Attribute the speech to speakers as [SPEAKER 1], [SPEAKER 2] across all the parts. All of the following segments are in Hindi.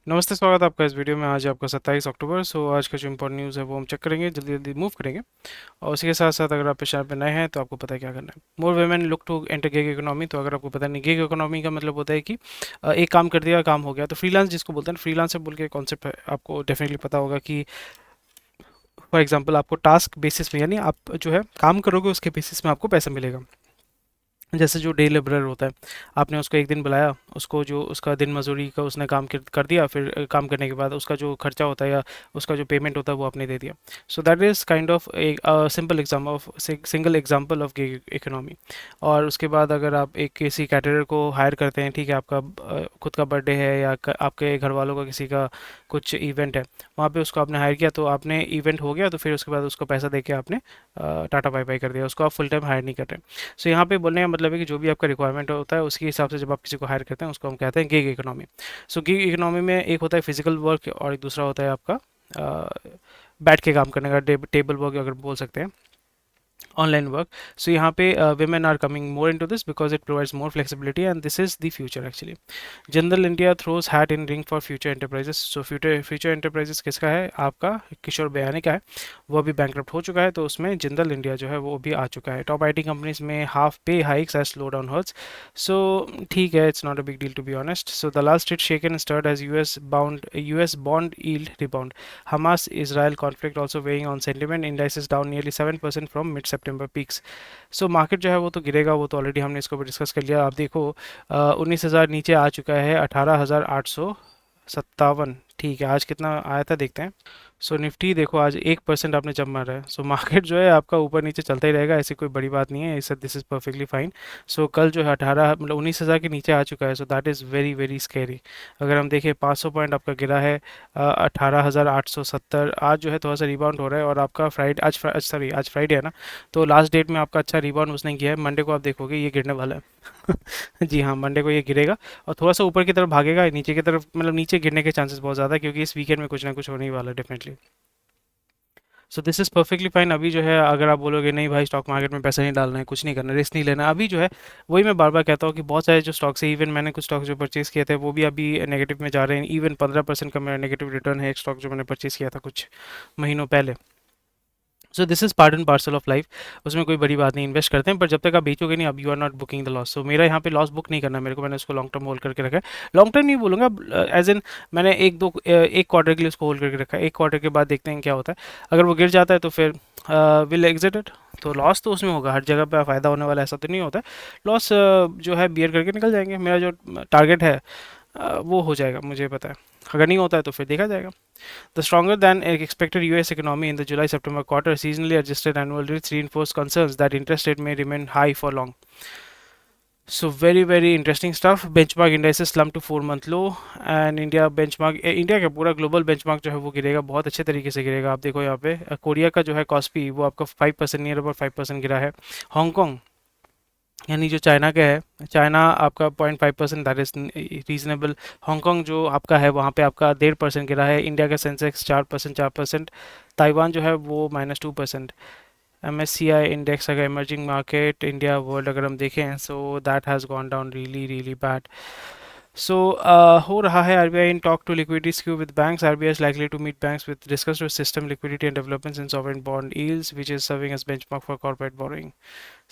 [SPEAKER 1] नमस्ते, स्वागत है आपका इस वीडियो में। आज है आपका 27 अक्टूबर। आज का जो इम्पोर्टेंट न्यूज़ है वो हम चेक करेंगे, जल्दी जल्दी मूव करेंगे। और उसी के साथ साथ अगर आप इस चैनल पे नए हैं तो आपको पता है क्या करना है। More women look to enter gig economy. तो अगर आपको पता नहीं, गिग इकोनॉमी का मतलब होता है कि एक काम कर दिया, काम हो गया। तो फ्रीलांस जिसको बोलते हैं, फ्रीलांसर बोल के कॉन्सेप्ट है, आपको डेफिनेटली पता होगा कि फॉर एग्जाम्पल आपको टास्क बेसिस में, यानी आप जो है काम करोगे उसके बेसिस में आपको पैसा मिलेगा। जैसे जो डे लेबरर होता है, आपने उसको एक दिन बुलाया, उसको जो उसका दिन मजदूरी का उसने काम कर दिया, फिर काम करने के बाद उसका जो खर्चा होता है या उसका जो पेमेंट होता है वो आपने दे दिया। So that is kind of एक simple exam of single example of gig economy. और उसके बाद अगर आप एक किसी कैटरर को हायर करते हैं, ठीक है, आपका खुद का बर्थडे है या आपके घर वालों का किसी का कुछ इवेंट है, वहाँ पे उसको आपने हायर किया, तो आपने इवेंट हो गया तो फिर उसके बाद उसको पैसा दे के आपने टाटा बाय बाय कर दिया, उसको आप फुल टाइम हायर नहीं कर रहे। सो यहाँ पे बोलने का मतलब है कि जो भी आपका रिक्वायरमेंट होता है उसके हिसाब से जब आप किसी को हायर करते हैं उसको हम कहते हैं गिग इकोनॉमी। सो गिग इकोनॉमी में एक होता है फिजिकल वर्क और एक दूसरा होता है आपका बैठ के काम करने का, टेबल वर्क अगर बोल सकते हैं, online work. So यहाँ पे women are coming more into this because it provides more flexibility and this is the future actually. General India throws hat in ring for future enterprises. So future enterprises किसका है? आपका किशोर बयानी का है। वो अभी बैंकरप्ट हो चुका है, तो उसमें जनरल इंडिया जो है वो भी आ चुका है। टॉप आईटी कंपनीज में half pay hikes as slow down hurts. So ठीक है, it's not a big deal to be honest. So the last state shaken stirred as US bond yield rebound. Hamas Israel conflict also weighing on sentiment. Indices down nearly 7% from mid September peaks. So market जो है वो तो गिरेगा, वो तो ऑलरेडी हमने इसको ऊपर डिस्कस कर लिया। आप देखो 19,000 नीचे आ चुका है, 18,857। ठीक है, आज कितना आया था देखते हैं। सो निफ्टी देखो आज 1% आपने जब मारा है। सो मार्केट जो है आपका ऊपर नीचे चलता ही रहेगा, ऐसी कोई बड़ी बात नहीं है, इस दिस इज़ परफेक्टली फाइन। सो कल जो है 18 मतलब 19,000 के नीचे आ चुका है। सो that is very very scary. अगर हम देखें 500 पॉइंट आपका गिरा है, 18,870। आज जो है थोड़ा सा रिबाउंड हो रहा है और आपका फ्राइडे आज सॉरी आज फ्राइडे है ना, तो लास्ट डेट में आपका अच्छा रिबाउंड उसने किया है। मंडे को आप देखोगे ये गिरने वाला है। जी हाँ, मंडे को ये गिरेगा और थोड़ा सा ऊपर की तरफ भागेगा, नीचे की तरफ मतलब नीचे गिरने के चांसेस बहुत ज़्यादा है, क्योंकि इस वीकेंड में कुछ ना कुछ होने ही वाला है definitely. So this is perfectly fine. अभी जो है अगर आप बोलोगे नहीं भाई स्टॉक मार्केट में पैसा नहीं डालना है, कुछ नहीं करना, रिस्क नहीं लेना, अभी जो है वही मैं बार बार कहता हूँ कि बहुत सारे जो स्टॉक्स है, इवन मैंने कुछ स्टॉक्स जो परचेज़ किए थे वो भी अभी नेगेटिव में जा रहे हैं। इवन 15% का मेरा नेगेटिव रिटर्न है एक स्टॉक जो मैंने परचेज़ किया था कुछ महीनों पहले। सो this is part and parcel of life, उसमें कोई बड़ी बात नहीं, इन्वेस्ट करते हैं, पर जब तक आप बेचोगे नहीं, अब you are not booking the loss. So मेरा यहाँ पे लॉस बुक नहीं करना मेरे को, मैंने उसको लॉन्ग टर्म होल्ड करके रखा है। लॉन्ग टर्म नहीं बोलूँगा, एज इन मैंने एक क्वार्टर के लिए उसको होल्ड करके रखा है। एक क्वार्टर के बाद देखते हैं क्या होता है। अगर वो गिर जाता है तो फिर विल एग्जिट इट। तो लॉस तो उसमें होगा, हर जगह पे फ़ायदा होने वाला ऐसा तो नहीं होता है। लॉस जो है बियर करके निकल जाएंगे। मेरा जो टारगेट है वो हो जाएगा, मुझे पता है। अगर नहीं होता है तो फिर देखा जाएगा। The stronger than expected US economy in the July-September quarter seasonally adjusted annual rates reinforced concerns that interest rate may remain high for long. So very interesting stuff. Benchmark indices slumped to 4 month low and India का पूरा ग्लोबल बेंचमार्क जो है वो गिरेगा, बहुत अच्छे तरीके से गिरेगा। आप देखो यहाँ पे कोरिया का जो है कॉस्पी वो आपका 5% नियर अबाउट 5% गिरा है। हांगकांग यानी जो चाइना का है, चाइना आपका 0.5%, दैट इज रीजनेबल। हांगकांग जो आपका है वहाँ पे आपका 1.5% गिरा है। इंडिया का सेंसेक्स 4%। ताइवान जो है वो -2%। MSCI इंडेक्स अगर इमर्जिंग मार्केट इंडिया वर्ल्ड अगर हम देखें, so that has gone down really really bad. So हो रहा है RBI in talk to liquidity skew with banks. RBI is likely to meet banks with discuss with system liquidity and developments in sovereign bond yields, which is serving as benchmark for corporate borrowing.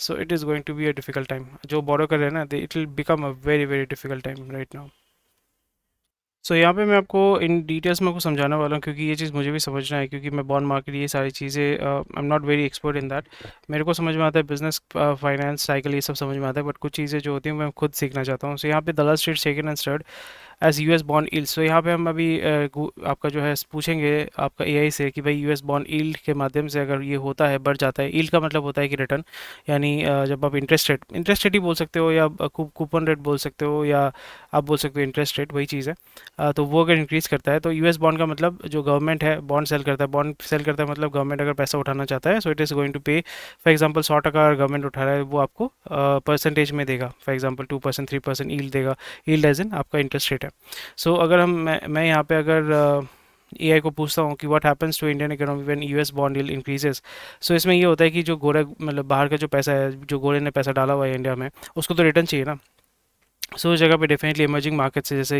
[SPEAKER 1] So it is going to be a difficult time. जो borrow कर रहे हैं ना, it will become a very difficult time right now. यहाँ पे मैं आपको इन डिटेल्स में आपको समझाने वाला हूँ, क्योंकि ये चीज़ मुझे भी समझना है, क्योंकि मैं बॉन्ड मार्केट ये सारी चीज़ें I am not very expert in that. मेरे को समझ में आता है बिजनेस, फाइनेंस साइकिल ये सब समझ में आता है, बट कुछ चीज़ें जो होती हैं मैं खुद सीखना चाहता हूँ। यहाँ पे Dalal street second and third as US bond yield. So यहाँ पे हम अभी आपका जो है पूछेंगे आपका एआई से कि भाई यूएस बॉन्ड यील्ड के माध्यम से अगर ये होता है, बढ़ जाता है, यील्ड का मतलब होता है कि रिटर्न, यानी जब आप इंटरेस्ट रेट ही बोल सकते हो या कूपन रेट बोल सकते हो या आप बोल सकते हो इंटरेस्ट रेट, वही चीज़ है। तो वो अगर इंक्रीज़ करता है तो यूएस बॉन्ड का मतलब जो गवर्नमेंट है बॉन्ड सेल करता है, मतलब गवर्नमेंट अगर पैसा उठाना चाहता है, so it is going to pay. For example 100 टका गवर्नमेंट उठा रहा है, वो आपको परसेंटेज में देगा, फॉर एग्जांपल 2% 3% यील्ड देगा। यील्ड एज इन आपका इंटरेस्ट रेट है। अगर मैं यहाँ पे अगर एआई को पूछता हूँ कि what happens to Indian economy when US bond yield increases. इसमें ये होता है कि जो गोरा मतलब बाहर का जो पैसा है, जो गोरे ने पैसा डाला हुआ है इंडिया में, उसको तो रिटर्न चाहिए ना। सो उस जगह पे डेफिनेटली इमर्जिंग मार्केट से, जैसे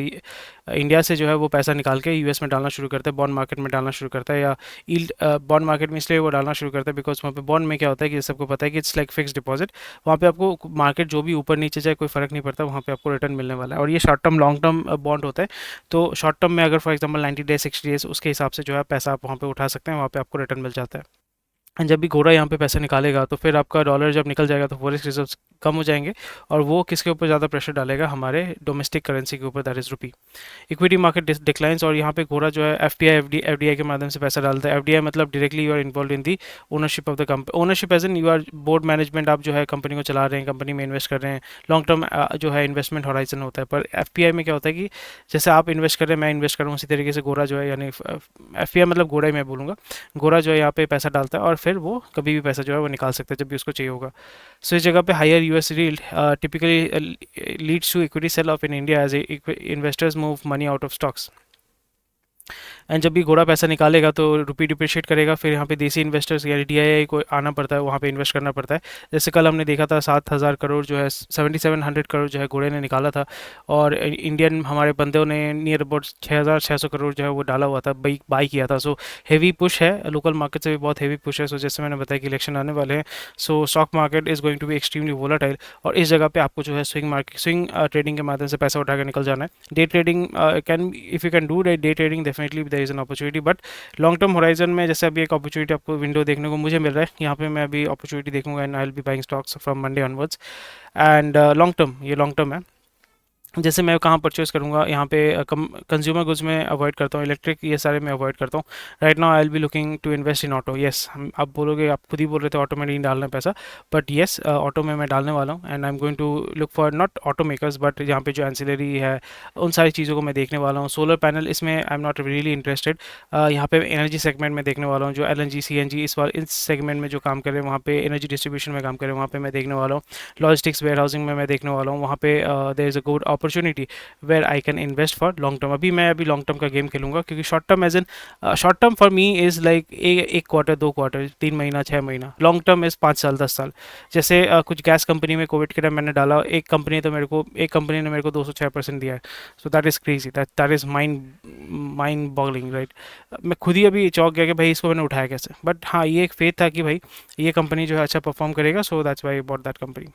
[SPEAKER 1] इंडिया से जो है वो पैसा निकाल के यूएस में डालना शुरू करता है, बॉन्ड मार्केट में डालना शुरू करता है, या ईल्ड बॉन्ड मार्केट में इसलिए वो डालना शुरू करता है बिकॉज वहाँ पे बॉन्ड में क्या होता है कि सबको पता है कि इट्स लाइक फिक्स डिपॉजिट। वहाँ पे आपको मार्केट जो भी ऊपर नीचे जाए कोई फ़र्क नहीं पड़ता, वहाँ पे आपको रिटर्न मिलने वाला है। और ये short term long term bond होता है। तो शॉर्ट टर्म में अगर फॉर एग्जाम्पल 90 डेज 60 डेज, उसके हिसाब से जो है पैसा आप वहाँ पे उठा सकते हैं, वहाँ पे आपको रिटर्न मिल जाता है। And जब भी घोड़ा यहाँ पे पैसा निकालेगा तो फिर आपका डॉलर जब निकल जाएगा तो फॉरेक्स रिजर्व्स कम हो जाएंगे, और वो किसके ऊपर ज़्यादा प्रेशर डालेगा, हमारे डोमेस्टिक करेंसी के ऊपर, that is rupee. Equity market declines, और यहाँ पे घोड़ा जो है एफपीआई एफडीआई के माध्यम से पैसा डालता है। एफडीआई मतलब directly you are involve in the ownership of the company, ownership as in you are board management, आप जो है कंपनी को चला रहे हैं, कंपनी में इन्वेस्ट कर रहे हैं, लॉन्ग टर्म जो है इन्वेस्टमेंट हॉराइजन होता है। पर एफपीआई में क्या होता है कि जैसे आप इन्वेस्ट कर रहे हैं, मैं इन्वेस्ट कर रहा हूँ, उसी तरीके से घोड़ा जो है, यानी एफपीआई मतलब घोड़ा ही मैं बोलूँगा, गोरा जो है यहाँ पे पैसा डालता है और फिर वो कभी भी पैसा जो है वो निकाल सकता है जब भी उसको चाहिए होगा। सो इस जगह पे higher US yield typically leads to equity sell off in India as investors move money out of stocks. And जब भी घोड़ा पैसा निकालेगा तो रुपी डिप्रिशिएट करेगा, फिर यहाँ पे देसी इन्वेस्टर्स या डीआईआई को आना पड़ता है, वहाँ पे इन्वेस्ट करना पड़ता है। जैसे कल हमने देखा था 7,000 करोड़ जो है, 7,700 करोड़ जो है घोड़े ने निकाला था, और इंडियन हमारे बंदों ने नियर अबाउट 6,600 करोड़ जो है वो डाला हुआ था, बाई किया था। सो हेवी पुश है, लोकल मार्केट से भी बहुत हेवी पुश है। सो जैसे मैंने बताया कि इलेक्शन आने वाले हैं, so stock market is going to be extremely volatile, और इस जगह पे आपको जो है स्विंग ट्रेडिंग के माध्यम से पैसा उठा के निकल जाना है। Day trading can, if you can do day trading, definitely there is an opportunity, but long term horizon में जैसे अभी एक अपॉर्चुनिटी आपको विंडो देखने को मुझे मिल रहा है, यहाँ पे मैं अभी अपॉर्चुनिटी देखूंगा, and I will B buying stocks from Monday onwards. And long term, ये लॉन्ग टर्म है। जैसे मैं कहाँ परचेज़ करूँगा, यहाँ पे कंज्यूमर गुड्स में अवॉइड करता हूँ, इलेक्ट्रिक ये सारे में अवॉइड करता हूँ। Right now I will be looking to invest in auto. Yes, हम आप बोलोगे, आप खुद ही बोल रहे थे ऑटो में नहीं डालना पैसा, बट येस ऑटो में मैं डालने वाला हूँ, and I am going to look for not auto makers, but यहाँ पे जो एंसिलरी है उन सारी चीज़ों को मैं देखने वाला हूँ। सोलर पैनल, इसमें I am not really interested. यहाँ पे एनर्जी सेगमेंट में देखने वाला हूँ, जो एलएनजी सीएनजी इस सेगमेंट में जो काम कर रहे हैं, वहाँ पे एनर्जी डिस्ट्रीब्यूशन में काम कर रहे हैं, वहाँ पे मैं देखने वाला हूँ। लॉजिस्टिक्स वेयर हाउसिंग में मैं देखने वाला हूँ, वहाँ पे there is a good opportunity where I can invest for long term. अभी लॉन्ग टर्म का गेम खेलूंगा, क्योंकि short term as in, short term for me is like एक क्वार्टर, 2 क्वार्टर, 3 महीना, 6 महीना। लॉन्ग टर्म इज़ 5 साल, 10 साल। जैसे कुछ गैस कंपनी में कोविड के टाइम मैंने डाला, एक कंपनी ने मेरे को 206% दिया है। सो that is crazy, that is mind boggling, right. मैं खुद ही अभी चौंक गया कि भाई इसको मैंने उठाया कैसे, बट हाँ ये एक फेथ था कि भाई ये कंपनी जो है अच्छा परफॉर्म करेगा, so that's why I bought that company.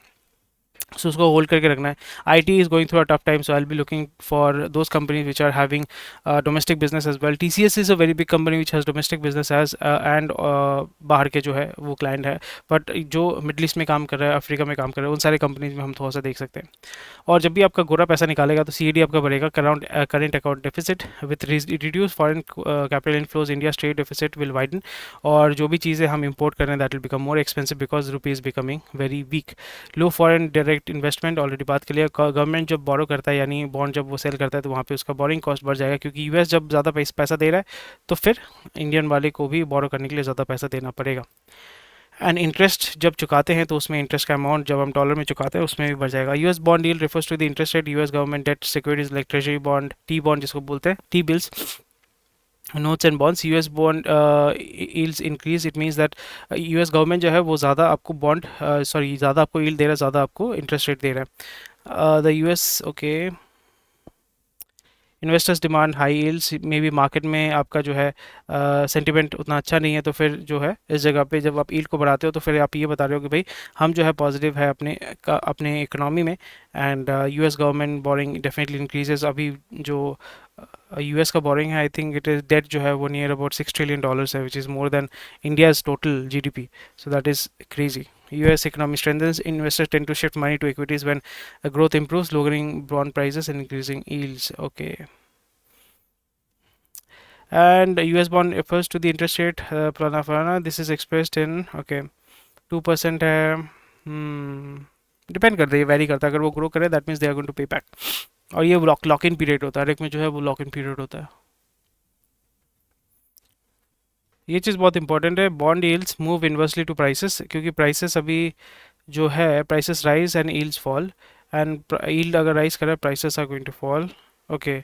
[SPEAKER 1] So उसको होल्ड करके रखना है। IT is going through a tough time, so I will be looking for those companies which are having domestic business as well. TCS is a very big company which has domestic business as and बाहर के जो है वो क्लाइंट है, बट जो मिडल ईस्ट में काम कर रहा है, अफ्रीका में काम कर रहा है, उन सारे कंपनीज में हम थोड़ा सा देख सकते हैं। और जब भी आपका गोरा पैसा निकालेगा तो सीएडी आपका बढ़ेगा, current account deficit with reduce foreign capital inflows, India trade deficit will widen, और जो भी चीज़ें हम इंपोर्ट कर रहे हैं that will become more expensive because rupee is becoming very weak. Low foreign direct investment, already बात के लिए, गवर्नमेंट जब बोरो करता है यानी बॉन्ड जब वो सेल करता है तो वहाँ पे उसका बोरिंग कॉस्ट बढ़ जाएगा, क्योंकि यूएस जब ज़्यादा पैसा दे रहा है तो फिर इंडियन वाले को भी बोरो करने के लिए ज़्यादा पैसा देना पड़ेगा। एंड इंटरेस्ट जब चुकाते हैं तो उसमें इंटरेस्ट का अमाउंट जब हम डॉलर में चुकाते हैं उसमें भी बढ़ जाएगा। यूएस बॉन्ड डील refers to the interest rate US government debt securities like treasury bond, T bond जिसको बोलते हैं, T bills, notes and bonds. US bond yields increase, it means that US government जो है वो ज़्यादा आपको ज़्यादा आपको यील्ड दे रहा है, ज़्यादा आपको इंटरेस्ट रेट दे रहा है। The US, okay, investors demand high yields, may be market में आपका जो है सेंटिमेंट उतना अच्छा नहीं है, तो फिर जो है इस जगह पे जब आप यील्ड को बढ़ाते हो तो फिर आप ये बता रहे हो कि भाई हम जो है पॉजिटिव है अपने इकोनॉमी में। And US government borrowing definitely increases. अभी जो यूएस का बोरिंग है, I think it is debt जो है वो नियर अबाउट $6 trillion है, which is more than India's total GDP. So that is crazy. US economy strengthens, investors tend to shift money to equities when growth improves, lowering bond prices and increasing yields. Okay. And US bond refers to the interest rate, prana prana. This is expressed in, okay, 2% है। डिपेंड करता है, ये वैरी करता है। अगर वो ग्रो करे that means they are going to pay back, और ये लॉक इन पीरियड होता है, हर एक में जो है वो लॉक इन पीरियड होता है। ये चीज़ बहुत इंपॉर्टेंट है। Bond yields move inversely to prices, क्योंकि प्राइसेस अभी जो है prices rise and yields fall, and yield अगर राइज करे prices are going to fall. Okay,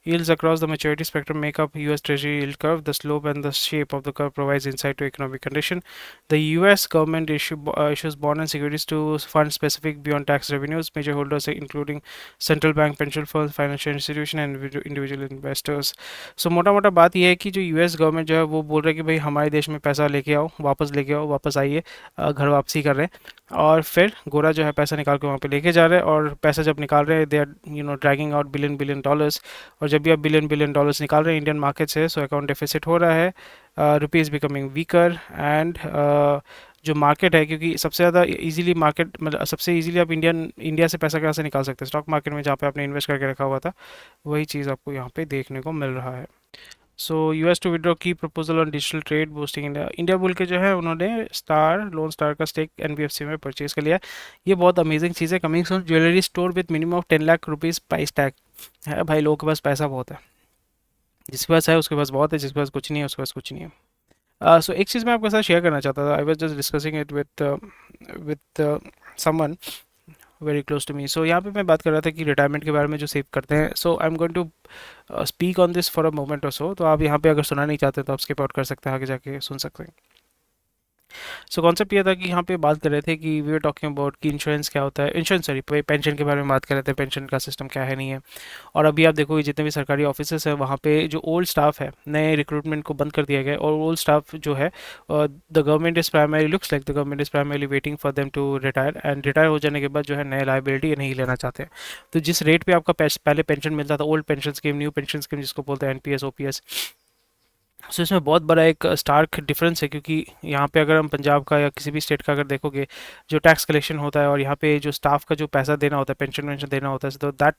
[SPEAKER 1] Yields across the maturity spectrum make up US Treasury yield curve. The slope and the shape of the curve provides insight to economic condition. The US government issues bond and securities to fund specific beyond tax revenues. Major holders including central bank, pension funds, financial institution and individual investors. So मोटा मोटा बात यह है कि जो यूएस गवर्नमेंट जो है वो बोल रहा है कि भाई हमारे देश में पैसा लेके आओ वापस आइए, घर वापसी कर रहे हैं। और फिर गोरा जो है पैसा निकाल के वहाँ पे लेके जा रहे हैं, और पैसा जब निकाल रहे हैं they are dragging out billion billion dollars. और जब भी आप बिलियन बिलियन डॉलर्स निकाल रहे हैं इंडियन मार्केट से, सो अकाउंट डेफिसिट हो रहा है, रुपीज़ बिकमिंग वीकर एंड जो मार्केट है, क्योंकि सबसे ज़्यादा इजीली मार्केट मतलब सबसे इजीली आप इंडिया से पैसा कहाँ से निकाल सकते हैं, स्टॉक मार्केट में जहाँ पे आपने इन्वेस्ट करके रखा हुआ था, वही चीज़ आपको यहाँ पे देखने को मिल रहा है। सो यूएस टू विड्रॉ की proposal on digital trade boosting India. India बोल के जो है उन्होंने लोन स्टार का स्टेक एनबीएफसी में परचेज कर लिया। ये बहुत अमेजिंग चीज़ है। Coming soon jewellery store with minimum of 10 lakh rupees price tag. है भाई, लोगों के पास पैसा बहुत है, जिसके पास है उसके पास बहुत है, जिसके पास कुछ नहीं है उसके पास कुछ नहीं है। सो एक चीज़ मैं आपके साथ शेयर करना चाहता था। I was just discussing it with someone very close to me. So यहाँ पे मैं बात कर रहा था कि रिटायरमेंट के बारे में जो सेव करते हैं। So I am going to speak on this for a moment और सो। तो आप यहाँ पे अगर सुना नहीं चाहते तो आप स्किप आउट कर सकते हैं, आगे जाके सुन सकते हैं। सो कॉन्सेप्ट ये था कि यहाँ पे बात कर रहे थे कि वी आर टॉकिंग अबाउट कि इंश्योरेंस क्या होता है, इंश्योरेंस सॉरी पेंशन के बारे में बात कर रहे थे, पेंशन का सिस्टम क्या है नहीं है। और अभी आप देखोगे जितने भी सरकारी ऑफिसेस है वहाँ पे जो ओल्ड स्टाफ है, नए रिक्रूटमेंट को बंद कर दिया गया है, और ओल्ड स्टाफ जो है the government is primary looks like the government is primary waiting for them to retire, and retire हो जाने के बाद जो है नए लाइबिलिटी नहीं लेना चाहते हैं। तो जिस रेट पे आपका पहले पेंशन मिलता था, old pension scheme, new pension scheme जिसको बोलते हैं एनपीएस ओपीएस, सो इसमें बहुत बड़ा एक स्टार्क डिफरेंस है। क्योंकि यहाँ पे अगर हम पंजाब का या किसी भी स्टेट का अगर देखोगे, जो टैक्स कलेक्शन होता है और यहाँ पे जो स्टाफ का जो पैसा देना होता है, पेंशन वेंशन देना होता है, तो that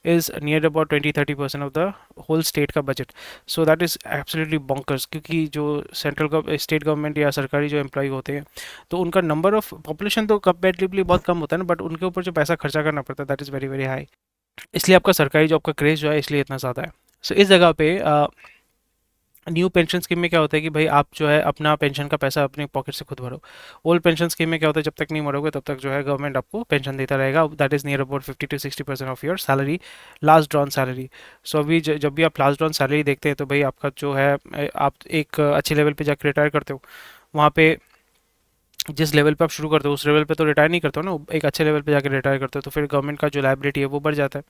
[SPEAKER 1] is near about 20-30% of the whole state का budget. So that is absolutely bonkers. क्योंकि जो स्टेट गवर्नमेंट या सरकारी जो एम्प्लॉय होते हैं, तो उनका नंबर ऑफ पॉपुलेशन तो कंपेरेटिवली बहुत कम होता है ना, बट उनके ऊपर जो पैसा खर्चा करना पड़ता है that is very very high. इसलिए आपका सरकारी जॉब का क्रेज जो है इसलिए इतना ज़्यादा है। सो इस जगह पे न्यू पेंशन स्कीम में क्या होता है कि भाई आप जो है अपना पेंशन का पैसा अपने पॉकेट से खुद भरो। ओल्ड पेंशन स्कीम में क्या होता है, जब तक नहीं मरोगे तब तक जो है गवर्नमेंट आपको पेंशन देता रहेगा। That is near about 50-60% of your salary, last drawn salary. So अभी जब भी आप लास्ट ड्रॉन सैलरी देखते हैं तो भाई आपका जो है आप एक अच्छे लेवल पे जाकर रिटायर करते हो। वहाँ पे जिस लेवल पे आप शुरू करते हो उस लेवल पे तो रिटायर नहीं करते हो ना, एक अच्छे लेवल पे जाकर रिटायर करते हो, तो फिर गवर्नमेंट का जो लाइबिलिटी है वो बढ़ जाता है,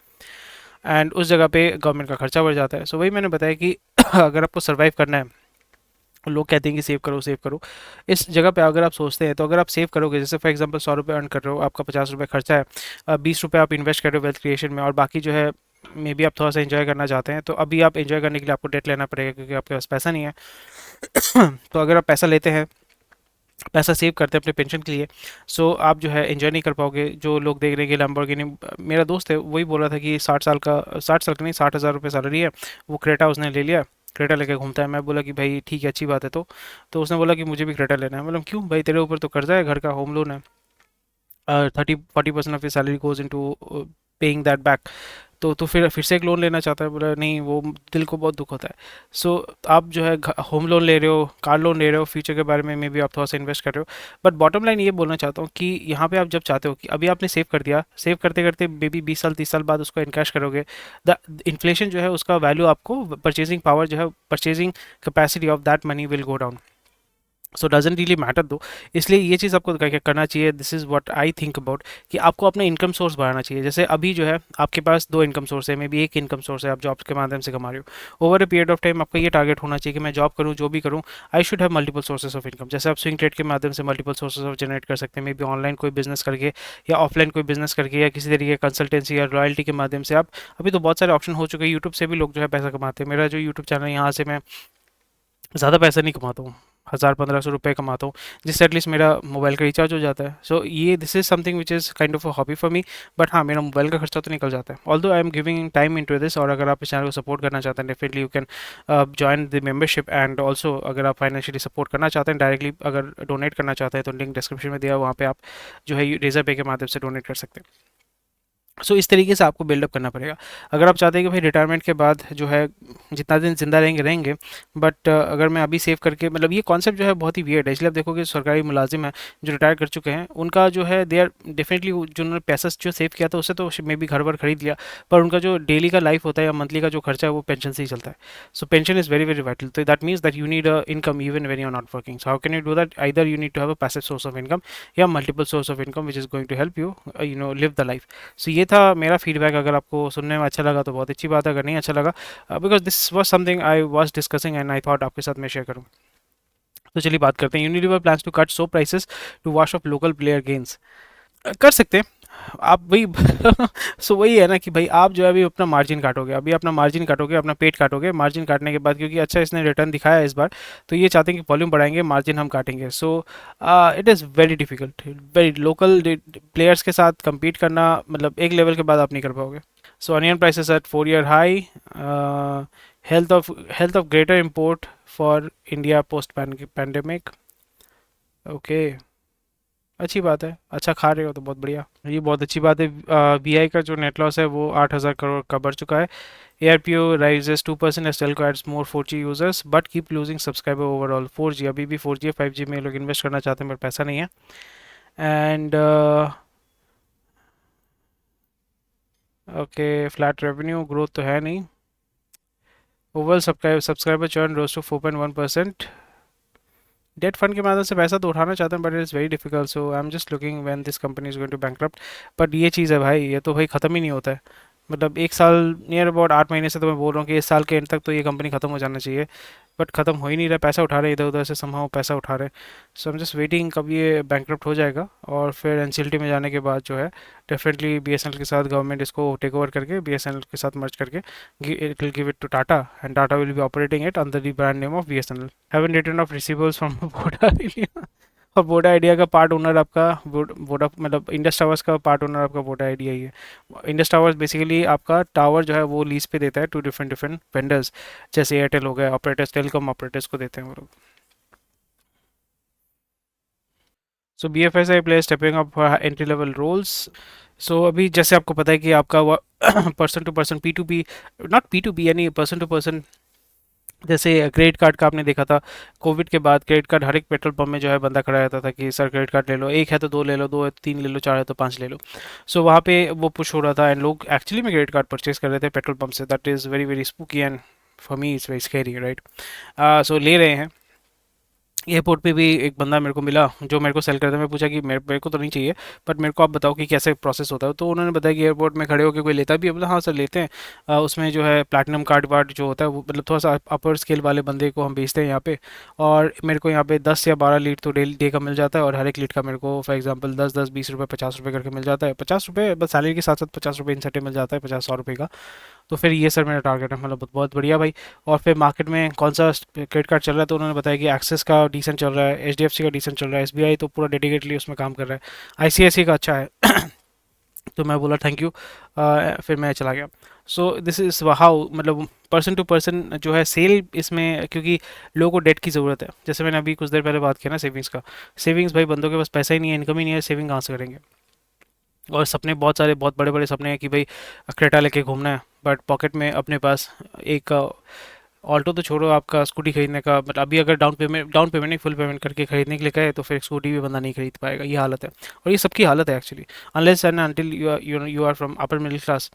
[SPEAKER 1] एंड उस जगह पे गवर्नमेंट का खर्चा बढ़ जाता है। सो वही मैंने बताया कि अगर आपको सर्वाइव करना है, लोग कहते हैं कि सेव करो सेव करो, इस जगह पे अगर आप सोचते हैं तो अगर आप सेव करोगे, जैसे फॉर एग्जांपल 100 रुपये अर्न कर रहे हो, आपका 50 रुपये खर्चा है, 20 रुपये आप इन्वेस्ट कर रहे हो वेल्थ क्रिएशन में, और बाकी जो है मे बी आप थोड़ा सा एंजॉय करना चाहते हैं, तो अभी आप एंजॉय करने के लिए आपको डेट लेना पड़ेगा क्योंकि आपके पास पैसा नहीं है। तो अगर आप पैसा लेते हैं, पैसा सेव करते हैं अपने पेंशन के लिए, सो आप जो है एंजॉय नहीं कर पाओगे। जो लोग देख रहे हैं कि लैम्बोर्गिनी, मेरा दोस्त है वही बोल रहा था कि 60 साल का नहीं, 60,000 रुपये सैलरी है, वो क्रेटा उसने ले लिया, क्रेटा लेके घूमता है। मैं बोला कि भाई ठीक है, अच्छी बात है। तो उसने बोला कि मुझे भी क्रेटा लेना है। मतलब क्यों भाई, तेरे ऊपर तो कर्जा है, घर का होम लोन है, 30-40% of your salary goes into paying that back. तो फिर से एक लोन लेना चाहता है। बोला नहीं, वो दिल को बहुत दुख होता है। सो आप जो है होम लोन ले रहे हो, कार लोन ले रहे हो, फ्यूचर के बारे में मे बी आप थोड़ा सा इन्वेस्ट कर रहे हो, बट बॉटम लाइन ये बोलना चाहता हूँ कि यहाँ पे आप जब चाहते हो कि अभी आपने सेव कर दिया, सेव करते करते मे बी 20 साल 30 साल बाद उसको इनकैश करोगे, द इन्फ्लेशन जो है उसका वैल्यू आपको, परचेजिंग पावर जो है, purchasing capacity of that money will go down. So doesn't really matter दो। इसलिए ये चीज़ आपको करना चाहिए। This is what I think about, कि आपको अपना इनकम सोर्स बढ़ाना चाहिए। जैसे अभी जो है आपके पास दो इनकम सोर्स है, मे बी एक इनकम सोर्स है, आप जॉब के माध्यम से कमा रहे हो। Over a period of time आपका ये टारगेट होना चाहिए कि मैं जॉब करूँ, जो भी करूँ, I should have multiple sources of income. जैसे आप स्विंग ट्रेड के माध्यम से मल्टीपल सोर्सेज ऑफ जनरेट कर सकते हैं, मे बी ऑनलाइन कोई बिजनेस करके, या ऑफलाइन कोई बिजनेस करके, या किसी तरीके कंसल्टेंसी या रॉयल्टी के माध्यम से। आप अभी तो बहुत सारे ऑप्शन हो चुके हैं, यूट्यूब से भी लोग जो है पैसा कमाते हैं। मेरा जो यूट्यूब चैनल है, यहाँ से मैं ज़्यादा पैसा नहीं कमाता हूँ, 1,000-1,500 रुपये कमाता हूँ, जिससे एटलीस्ट मेरा मोबाइल का रिचार्ज हो जाता है। सो ये this is something which is kind of a hobby for me. But हाँ, मेरा मोबाइल का खर्चा तो निकल जाता है, although I am giving time into this. और अगर आप इस चैनल को सपोर्ट करना चाहते हैं, definitely you can join the membership. And also अगर आप फाइनेंशियली सपोर्ट करना चाहते हैं, डायरेक्टली अगर डोनेट करना चाहते हैं, तो लिंक डिस्क्रिप्शन में दिया है, वहाँ पे आप जो है रेजर पे के माध्यम से डोनेट कर सकते हैं। सो इस तरीके से आपको बिल्डअप करना पड़ेगा। अगर आप चाहते हैं कि भाई रिटायरमेंट के बाद जो है जितना दिन जिंदा रहेंगे रहेंगे, बट अगर मैं अभी सेव करके, मतलब ये कॉन्सेप्ट जो है बहुत ही वियर्ड है। इसलिए आप देखोगे सरकारी मुलाजिम हैं जो रिटायर कर चुके हैं, उनका जो है दे आर डेफिनेटली, जो उन्होंने पैसा जो सेव किया था उससे तो मे बी घर वर खरीद लिया, पर उनका जो डेली का लाइफ होता है या मंथली का जो खर्चा है वो पेंशन से ही चलता है। So pension is very very vital. तो that means that you need income even when you are not working. So how can you do that? Either you need to have a passive source of income या multiple source of income which is going to help you live the life. So ये था मेरा फीडबैक। अगर आपको सुनने में अच्छा लगा तो बहुत अच्छी बात है, अगर नहीं अच्छा लगा, because this was something I was discussing and I thought आपके साथ मैं शेयर करूँ। तो चलिए बात करते हैं। Unilever plans to cut soap prices to wash off local player gains. कर सकते हैं आप वही। सो वही है ना कि भाई आप जो है अभी अपना मार्जिन काटोगे, अभी अपना मार्जिन काटोगे, अपना पेट काटोगे। मार्जिन काटने के बाद क्योंकि अच्छा इसने रिटर्न दिखाया है इस बार, तो ये चाहते हैं कि वॉल्यूम बढ़ाएंगे, मार्जिन हम काटेंगे। सो it is very difficult, very local players के साथ compete करना, मतलब एक लेवल के बाद आप नहीं कर पाओगे। So onion prices at 4-year high. Health of greater import for India post pandemic. Okay, अच्छी बात है, अच्छा खा रहे हो तो बहुत बढ़िया, ये बहुत अच्छी बात है। बीआई का जो नेट लॉस है वो 8,000 करोड़ का बढ़ चुका है। ARPO rises 2% as telco adds more 4G users but keep losing subscriber overall। 4G अभी भी 4G 5G में लोग इन्वेस्ट करना चाहते हैं पर पैसा नहीं है। And okay, flat revenue growth तो है नहीं। Overall subscriber churn rose to 4.1%। Debt fund के माध्यम से पैसा तो उठाना चाहते हैं but it's very difficult. So I am just looking when this company is going to bankrupt. But ये चीज़ है भाई, ये तो भाई ख़त्म ही नहीं होता है। मतलब एक साल, नियर अबाउट 8 महीने से तो मैं बोल रहा हूँ कि इस साल के एंड तक तो ये कंपनी ख़त्म हो जाना चाहिए, बट ख़त्म हो ही नहीं रहा। पैसा उठा रहे हैं इधर उधर से, समहाउ पैसा उठा रहे हैं। So I am just waiting कब ये बैंकरप्ट हो जाएगा, और फिर एनसीएलटी में जाने के बाद जो है डेफिनेटली बीएसएनएल के साथ गवर्नमेंट इसको टेक ओवर करके बीएसएनएल के साथ मर्ज करके it will give it to Tata and Tata will be operating it under the brand name of BSNL. Haven return of receivables from Voda Idea. और वोडा आइडिया का पार्ट ओनर आपका वोडा, मतलब इंडस टावर्स का पार्ट ओनर आपका वोडा आइडिया ही है। इंडस टावर्स बेसिकली आपका टावर जो है वो लीज पे देता है टू डिफरेंट डिफरेंट वेंडर्स, जैसे एयरटेल हो गया, ऑपरेटर्स, टेलीकॉम ऑपरेटर्स को देते हैं वो लोग। So B F S I play stepping up entry level roles. So अभी जैसे आपको पता है कि आपका person to person P2P, not P2P यानी पर्सन टू पर्सन, जैसे क्रेडिट कार्ड का आपने देखा था कोविड के बाद, क्रेडिट कार्ड हर एक पेट्रोल पंप में जो है बंदा खड़ा रहता था कि सर क्रेडिट कार्ड ले लो, एक है तो दो ले लो, दो है तो तीन ले लो, चार है तो पांच ले लो। सो वहाँ पे वो पुश हो रहा था एंड लोग एक्चुअली में क्रेडिट कार्ड परचेज कर रहे थे पेट्रोल पंप से। That is very very spooky and for me it's very scary, right. So ले रहे हैं। एयरपोर्ट पे भी एक बंदा मेरे को मिला जो मेरे को सेल करता है। मैं पूछा कि मेरे को तो नहीं चाहिए, बट मेरे को आप बताओ कि कैसे प्रोसेस होता है। तो उन्होंने बताया कि एयरपोर्ट में खड़े होकर कोई लेता भी है। बोला हाँ सर लेते हैं। उसमें जो है प्लैटिनम कार्ड वार्ड जो होता है वो, मतलब थोड़ा सा अपर स्केल वाले बंदे को हम बेचते हैं यहाँ पे। और मेरे को यहाँ पे 10 या 12 लीड तो डे का मिल जाता है, और हर एक लीड का मेरे को फॉर एग्जाम्पल 10, 10, 20 रुपये, 50 रुपये करके मिल जाता है। 50 रुपये बस सैलरी के साथ साथ 50 रुपये इंसेंटिव मिल जाता है, 50-100 रुपये का। तो फिर ये सर मेरा टारगेट है, मतलब बहुत बहुत बढ़िया भाई। और फिर मार्केट में कौन सा क्रेडिट कार्ड चल रहा है, तो उन्होंने बताया कि एक्सिस का डिसेंट चल रहा है, एचडीएफसी का डिसेंट चल रहा है, एसबीआई तो पूरा डेडिकेटली उसमें काम कर रहा है, आईसीआईसी का अच्छा है। तो मैं बोला थैंक यू, फिर मैं चला गया। सो दिस इज़ हाउ, मतलब पर्सन टू पर्सन जो है सेल इसमें, क्योंकि लोगों को डेट की ज़रूरत है। जैसे मैंने अभी कुछ देर पहले बात किया ना सेविंग्स का, सेविंग्स भाई बंदों के पास पैसा ही नहीं है, इनकम ही नहीं है, सेविंग कहाँ से करेंगे। और सपने बहुत सारे, बहुत बड़े बड़े सपने हैं कि भाई क्रेटा लेके घूमना है, बट पॉकेट में अपने पास एक ऑल्टो तो छोड़ो, आपका स्कूटी खरीदने का, बट अभी अगर डाउन पेमेंट नहीं फुल पेमेंट करके खरीदने के लिए कहे तो फिर स्कूटी भी बंदा नहीं खरीद पाएगा। ये हालत है, और ये सबकी हालत है actually, unless and until you are from upper middle class.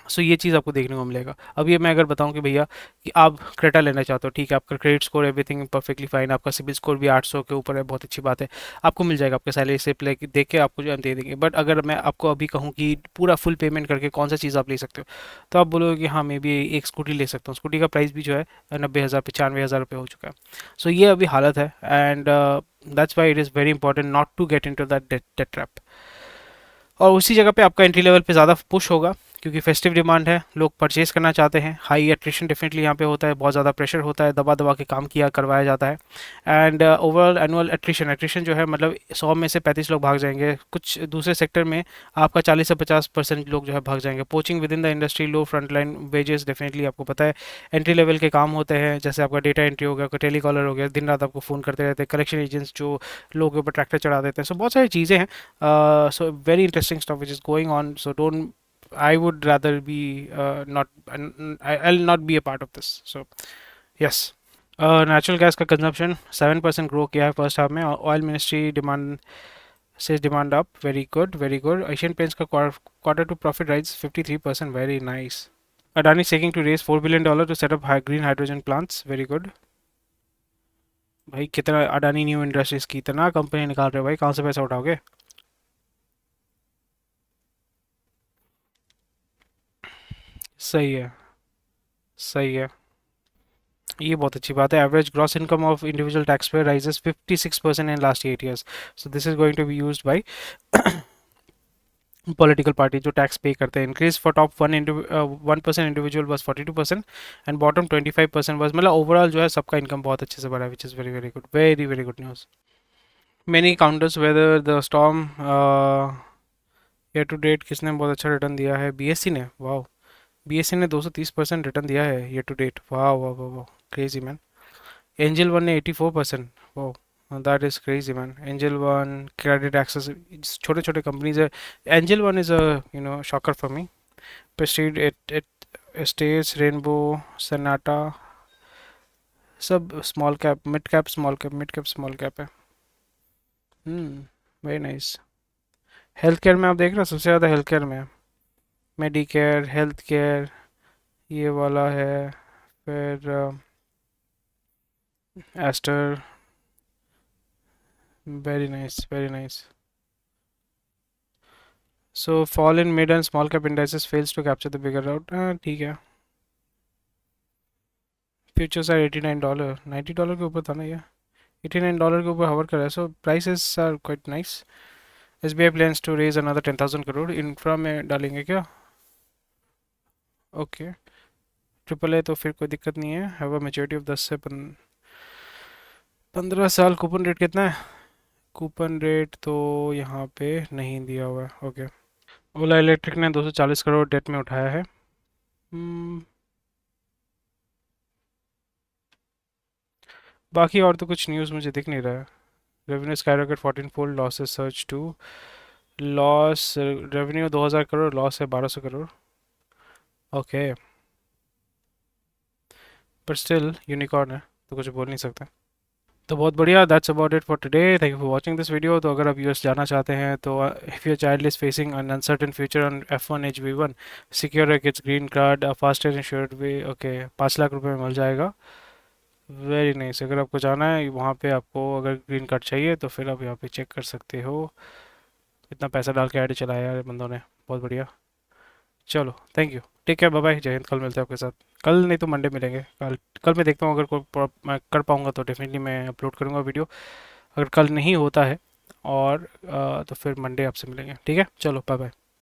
[SPEAKER 1] So ये चीज़ आपको देखने को मिलेगा। अब ये मैं अगर बताऊं कि भैया कि आप क्रेटा लेना चाहते हो, ठीक है, आपका credit score everything perfectly fine, आपका सिबिल स्कोर भी 800 के ऊपर है, बहुत अच्छी बात है, आपको मिल जाएगा, आपके सैलरी से प्ले देख के आपको जो है दे देंगे। बट अगर मैं आपको अभी कहूँ कि पूरा फुल पेमेंट करके कौन सा चीज़ आप ले सकते हो, तो आप बोलोगे कि हाँ मे बी एक स्कूटी ले सकता हूँ। स्कूटी का प्राइस भी जो है 90,000 95,000 रुपये हो चुका है। सो ये अभी हालत है, and that's why it is very important not to get into that debt trap. और उसी जगह पे आपका एंट्री लेवल पे ज़्यादा पुश होगा, क्योंकि फेस्टिव डिमांड है, लोग परचेज करना चाहते हैं, हाई एट्रिशन डेफिनेटली यहाँ पे होता है, बहुत ज़्यादा प्रेशर होता है, दबा दबा के काम किया करवाया जाता है। And overall annual attrition attrition जो है मतलब 100 में से 35 लोग भाग जाएंगे, कुछ दूसरे सेक्टर में आपका 40 से 50% लोग जो है भाग जाएंगे। Poaching with in the industry, low front line wages, definitely आपको पता है एंट्री लेवल के काम होते हैं, जैसे आपका डेटा एंट्री हो गया, कोई टेलीकॉलर हो गया, दिन रात आपको फ़ोन करते रहते हैं, कलेक्शन एजेंट्स जो लोगों के ऊपर ट्रैक्टर चढ़ा देते हैं। सो बहुत सारी चीज़ें हैं, so very interesting stuff which is going on, so don't, I would rather be not, I'll not be a part of this. So yes. Natural gas का कंजम्पशन 7% ग्रो किया है फर्स्ट हाफ में। ऑयल मिनिस्ट्री डिमांड से demand up, very good very good. Asian Paints का quarter two profit rise 53%, very nice. Adani seeking to raise $4 billion to set up green hydrogen plants, very good. भाई कितना अडानी न्यू इंडस्ट्रीज की इतना कंपनी निकाल रहे हो भाई, कहाँ से पैसा उठाओगे? सही है, सही है, ये बहुत अच्छी बात है। Average gross income of individual tax payer rises 56% in last 8 years, so this is going to be used by political party जो टैक्स पे करते हैं। इंक्रीज फॉर टॉप 1% इंडिविजुअल बस 42% एंड बॉटम 25% बस, मतलब ओवरऑल जो है सबका इनकम बहुत अच्छे से बढ़ा है, which is very very good, very very good news. Many counters weather the storm year to date किसने बहुत अच्छा रिटर्न दिया है? बीएससी ने, वाह। बीएससी ने 230% रिटर्न दिया है ईयर टू डेट, वाह वाह वाह वाह, क्रेजी मैन। एंजल वन ने 84%, वाह that is crazy man. Angel One, Credit Access, छोटे छोटे कंपनीज है। Angel One is a shocker for me. Prestige, it stage, Rainbow, Sonata, सब small cap, mid cap, small cap, mid cap, small cap है। Very nice. हेल्थ केयर में आप देख रहे हो सबसे ज़्यादा हेल्थ केयर में है, मेडिकेयर, हेल्थ केयर, ये वाला है, फिर Aster, very nice very nice. So fall in mid and small cap indices fails to capture the bigger out, ठीक है। फ्यूचर्स आर $89, $90 के ऊपर था ना ये, $89 के ऊपर हवर कर रहा है, so prices are quite nice. SBI plans to raise another 10,000 crore, infra में डालेंगे क्या? ओके, ट्रिपल ए तो फिर कोई दिक्कत नहीं है। हैव अ मेच्योरिटी ऑफ 10 से 15 साल। कूपन रेट कितना है? कूपन रेट तो यहाँ पे नहीं दिया हुआ है, ओके। ओला इलेक्ट्रिक ने 240 करोड़ डेट में उठाया है। hmm, बाकी और तो कुछ न्यूज़ मुझे दिख नहीं रहा है। Revenue skyrocket 14 fold, losses search to, loss, revenue 2000 crore, loss है 1200 करोड़, ओके। पर स्टिल यूनिकॉर्न है तो कुछ बोल नहीं सकते। तो बहुत बढ़िया, that's about it for today, thank you for watching this video. तो अगर आप यूएस जाना चाहते हैं तो if your child is facing an uncertain future on F1 HB1, secure है kids green card faster insured वे, ओके, 5 लाख रुपए में मिल जाएगा, वेरी नाइस। अगर आपको जाना है वहाँ पे, आपको अगर ग्रीन कार्ड चाहिए तो फिर आप यहाँ पे चेक कर सकते हो। इतना पैसा डाल के ऐड चलाया यार बंदों ने, बहुत बढ़िया। चलो thank you, take care, bye bye, जय हिंद। कल मिलते हैं आपके साथ, कल नहीं तो मंडे मिलेंगे। कल, कल मैं देखता हूँ अगर मैं कर पाऊँगा तो डेफिनेटली मैं अपलोड करूँगा वीडियो। अगर कल नहीं होता है और तो फिर मंडे आपसे मिलेंगे, ठीक है? चलो बाय बाय।